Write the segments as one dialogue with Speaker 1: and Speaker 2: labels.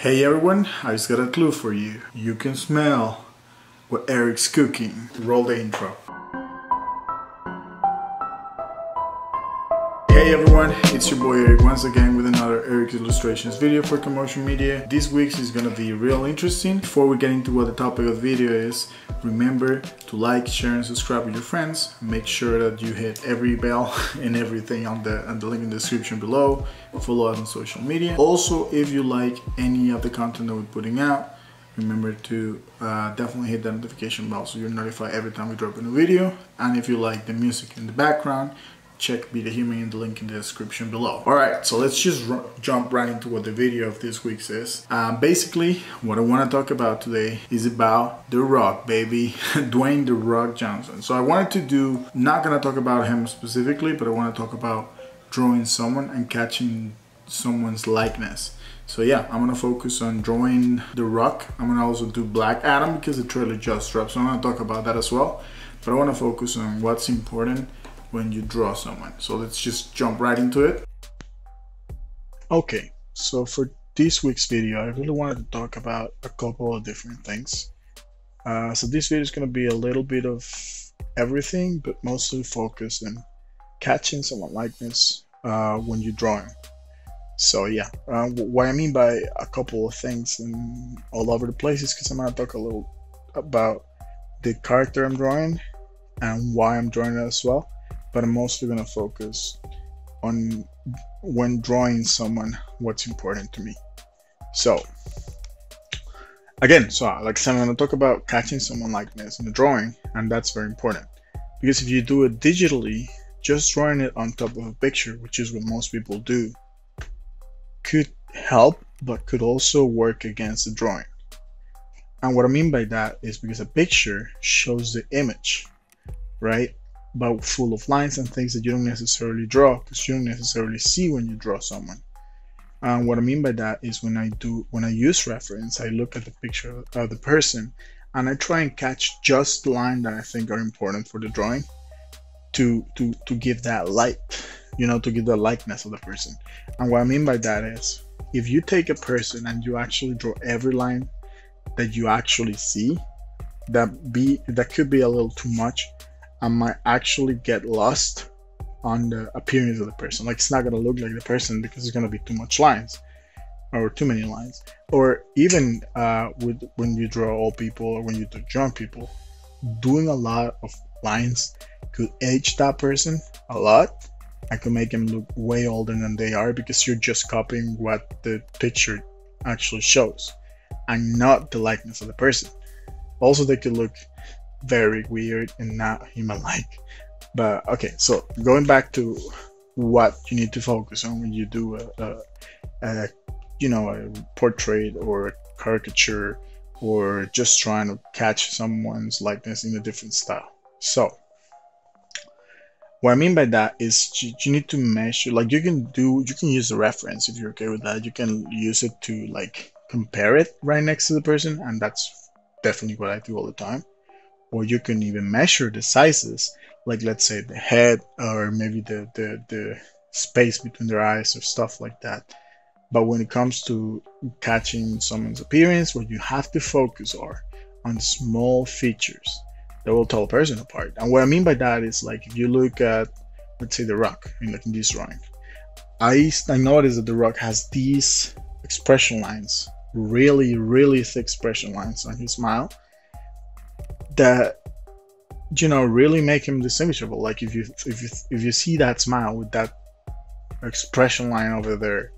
Speaker 1: Hey everyone, I just got a clue for you. You can smell what Eric's cooking. Roll the intro. Hey everyone, it's your boy Eric once again with another Eric's Illustrations video for Commotion Media. This week's is gonna be real interesting. Before we get into what the topic of the video is, remember to like, share and subscribe with your friends. Make sure that you hit every bell and everything on the link in the description below. Follow us on social media. Also, if you like any of the content that we're putting out, remember to definitely hit that notification bell so you're notified every time we drop a new video. And if you like the music in the background, check Be the Human in the link in the description below. Alright, so let's just jump right into what the video of this week's is. Basically, what I want to talk about today is about The Rock, baby. Dwayne "The Rock" Johnson. So I wanted to do, not gonna talk about him specifically, but I want to talk about drawing someone and catching someone's likeness. So yeah, I'm gonna focus on drawing The Rock. I'm gonna also do Black Adam because the trailer just dropped, so I'm gonna talk about that as well. But I want to focus on what's important when you draw someone. So let's just jump right into it. Okay, so for this week's video, I really wanted to talk about a couple of different things. So this video is going to be a little bit of everything, but mostly focused on catching someone likeness when you're drawing. So yeah, what I mean by a couple of things and all over the place is because I'm going to talk a little about the character I'm drawing and why I'm drawing it as well. But I'm mostly going to focus on when drawing someone, what's important to me. So again, like I said, I'm going to talk about catching someone likeness in the drawing, and that's very important because if you do it digitally, just drawing it on top of a picture, which is what most people do, could help but could also work against the drawing. And what I mean by that is because a picture shows the image, right? But full of lines and things that you don't necessarily draw because you don't necessarily see when you draw someone. And what I mean by that is when I use reference, I look at the picture of the person and I try and catch just the line that I think are important for the drawing to give that light, to give the likeness of the person. And what I mean by that is if you take a person and you actually draw every line that you actually see, that could be a little too much. I might actually get lost on the appearance of the person. Like it's not gonna look like the person because it's gonna be too much lines or too many lines. Or even when you draw old people or when you do young people, doing a lot of lines could age that person a lot and could make them look way older than they are because you're just copying what the picture actually shows and not the likeness of the person. Also, they could look very weird and not human-like. But okay, so going back to what you need to focus on when you do a portrait or a caricature or just trying to catch someone's likeness in a different style. So what I mean by that is you need to measure, like you can use a reference if you're okay with that. You can use it to like compare it right next to the person, and that's definitely what I do all the time. Or you can even measure the sizes, like let's say the head or maybe the space between their eyes or stuff like that. But when it comes to catching someone's appearance, what you have to focus on small features that will tell a person apart. And what I mean by that is like if you look at, let's say, The Rock, in this drawing, I noticed that The Rock has these expression lines, really thick expression lines on his smile, that really make him distinguishable. Like if you see that smile with that expression line over there,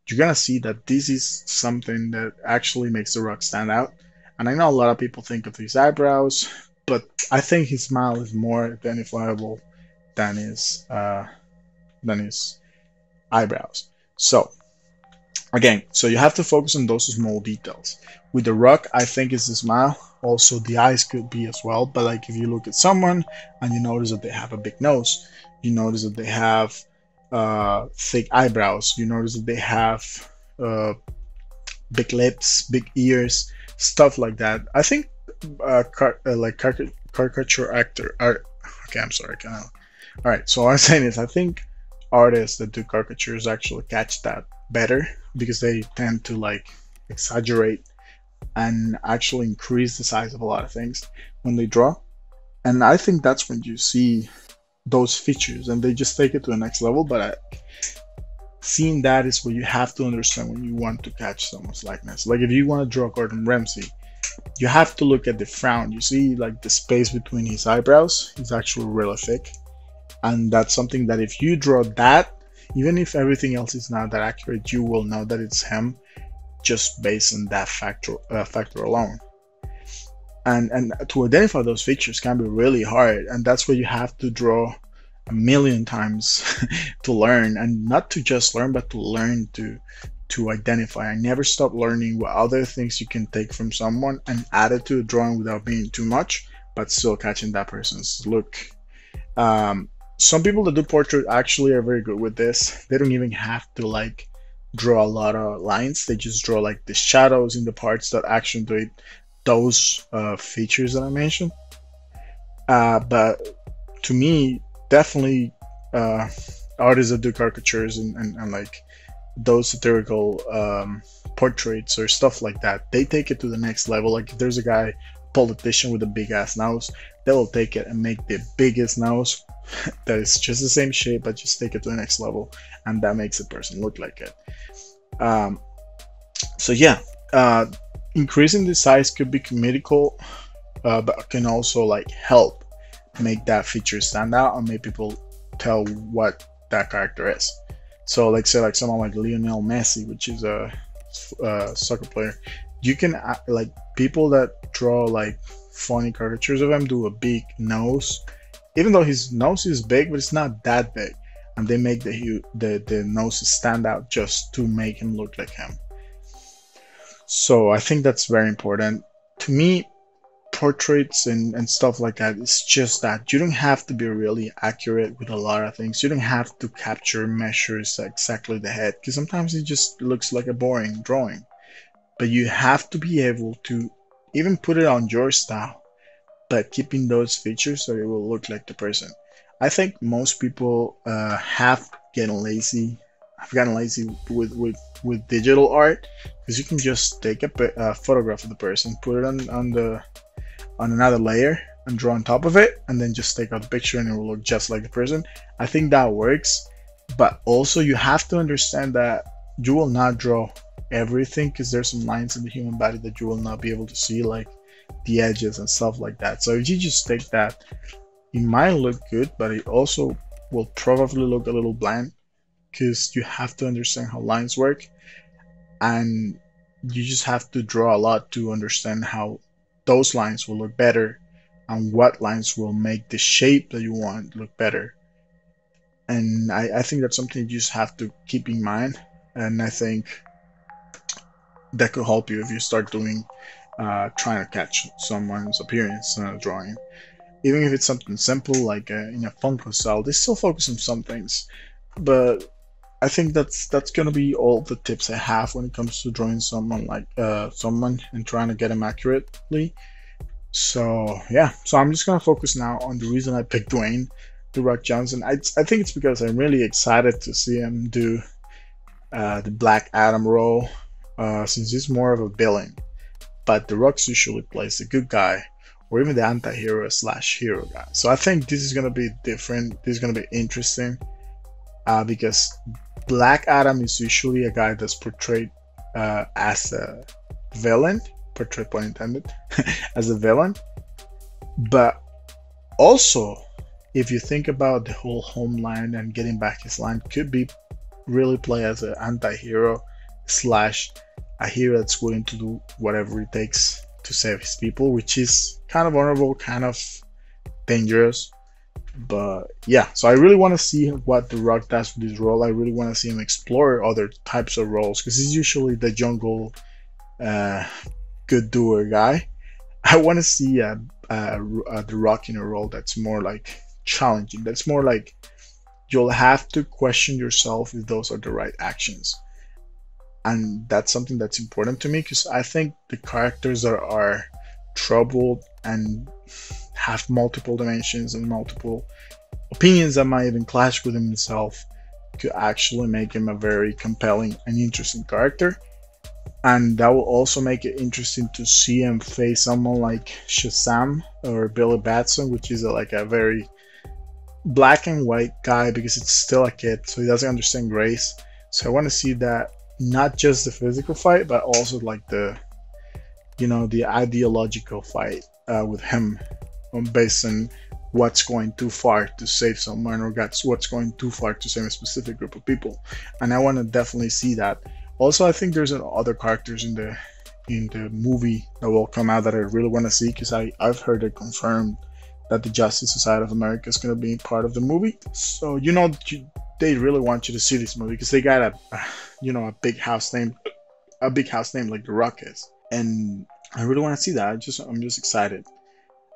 Speaker 1: you're gonna see that this is something that actually makes The Rock stand out. And I know a lot of people think of his eyebrows, but I think his smile is more identifiable than his eyebrows. So again, so you have to focus on those small details. With The Rock, I think it's the smile. Also, the eyes could be as well. But like if you look at someone and you notice that they have a big nose, you notice that they have thick eyebrows, you notice that they have big lips, big ears, stuff like that. I think caricature actor art. Okay, I'm sorry. All right. So what I'm saying is, I think artists that do caricatures actually catch that better because they tend to like exaggerate and actually increase the size of a lot of things when they draw. And I think that's when you see those features and they just take it to the next level. But seeing that is what you have to understand when you want to catch someone's likeness. Like if you want to draw Gordon Ramsay, you have to look at the frown. You see like the space between his eyebrows is actually really thick. And that's something that if you draw that, even if everything else is not that accurate, you will know that it's him just based on that factor alone. And to identify those features can be really hard, and that's where you have to draw a million times to learn, and not to just learn, but to learn to identify. I never stop learning what other things you can take from someone and add it to a drawing without being too much, but still catching that person's look. Some people that do portrait actually are very good with this. They don't even have to like draw a lot of lines. They just draw like the shadows in the parts that accentuate those features that I mentioned. But to me, definitely artists that do caricatures and like those satirical portraits or stuff like that, they take it to the next level. Like if there's a guy, politician with a big ass nose, they will take it and make the biggest nose that is just the same shape, but just take it to the next level, and that makes the person look like it. So yeah, increasing the size could be comical, but can also like help make that feature stand out and make people tell what that character is. So like say like someone like Lionel Messi, which is a soccer player, you can like people that draw like funny caricatures of him do a big nose, even though his nose is big, but it's not that big, and they make the nose stand out just to make him look like him. So I think that's very important. To me, portraits and stuff like that, it's just that you don't have to be really accurate with a lot of things. You don't have to capture measures exactly the head, because sometimes it just looks like a boring drawing. But you have to be able to even put it on your style, but keeping those features so it will look like the person. I think most people have gotten lazy. I've gotten lazy with digital art, because you can just take a photograph of the person, put it on another layer and draw on top of it, and then just take out the picture and it will look just like the person. I think that works, but also you have to understand that you will not draw everything, because there's some lines in the human body that you will not be able to see, like the edges and stuff like that. So if you just take that, it might look good, but it also will probably look a little bland, because you have to understand how lines work, and you just have to draw a lot to understand how those lines will look better and what lines will make the shape that you want look better. And I think that's something you just have to keep in mind, and I think that could help you if you start doing trying to catch someone's appearance in a drawing. Even if it's something simple like in a Funko style, they still focus on some things. But I think that's gonna be all the tips I have when it comes to drawing someone like someone and trying to get them accurately. So yeah, so I'm just gonna focus now on the reason I picked Dwayne The Rock Johnson. I think it's because I'm really excited to see him do the Black Adam role, since he's more of a villain, but The Rock usually plays the good guy or even the anti-hero / hero guy. So I think this is gonna be different. This is gonna be interesting, because Black Adam is usually a guy that's portrayed as a villain, portrayed pun intended, as a villain. But also, if you think about the whole Homeland and getting back his line, could be really play as an anti-hero / a hero that's willing to do whatever it takes to save his people, which is kind of honorable, kind of dangerous. But yeah, so I really want to see what The Rock does with this role. I really want to see him explore other types of roles, because he's usually the jungle good doer guy. I want to see The Rock in a role that's more like challenging, that's more like you'll have to question yourself if those are the right actions. And that's something that's important to me, because I think the characters that are troubled and have multiple dimensions and multiple opinions that might even clash with himself could actually make him a very compelling and interesting character. And that will also make it interesting to see him face someone like Shazam or Billy Batson, which is like a very black and white guy because it's still a kid, so he doesn't understand grace. So I want to see that, not just the physical fight, but also like the, you know, the ideological fight with him, based on what's going too far to save someone, or what's going too far to save a specific group of people. And I want to definitely see that. Also, I think there's other characters in the movie that will come out that I really want to see, because I've heard it confirmed that the Justice Society of America is going to be part of the movie. So you know, they really want you to see this movie because they got a big house name like The Rock is, and I really want to see that. I'm just excited.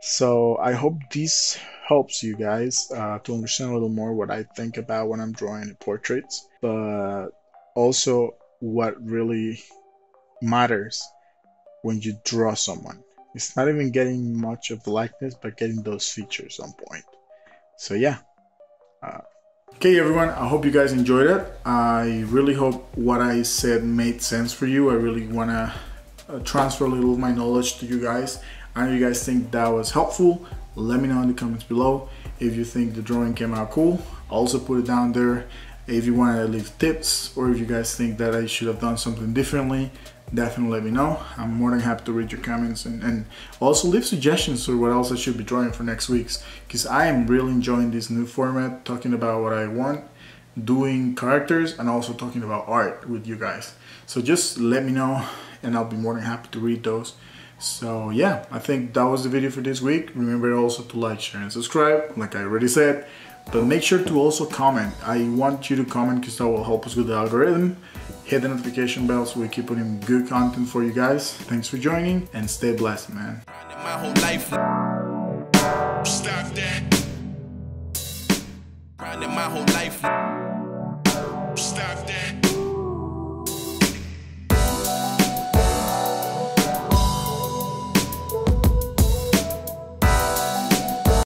Speaker 1: So I hope this helps you guys to understand a little more what I think about when I'm drawing portraits, but also what really matters when you draw someone. It's not even getting much of the likeness, but getting those features on point. So yeah. Okay everyone, I hope you guys enjoyed it. I really hope what I said made sense for you. I really want to transfer a little of my knowledge to you guys. I know you guys think that was helpful. Let me know in the comments below. If you think the drawing came out cool, I'll also put it down there. If you want to leave tips, or if you guys think that I should have done something differently, definitely let me know. I'm more than happy to read your comments, and also leave suggestions for what else I should be drawing for next week's, because I am really enjoying this new format, talking about what I want, doing characters, and also talking about art with you guys. So just let me know and I'll be more than happy to read those. So yeah, I think that was the video for this week. Remember also to like, share, and subscribe, like I already said. But make sure to also comment. I want you to comment because that will help us with the algorithm. Hit the notification bell so we keep putting good content for you guys. Thanks for joining and stay blessed, man. My whole life. Stop that. My whole life.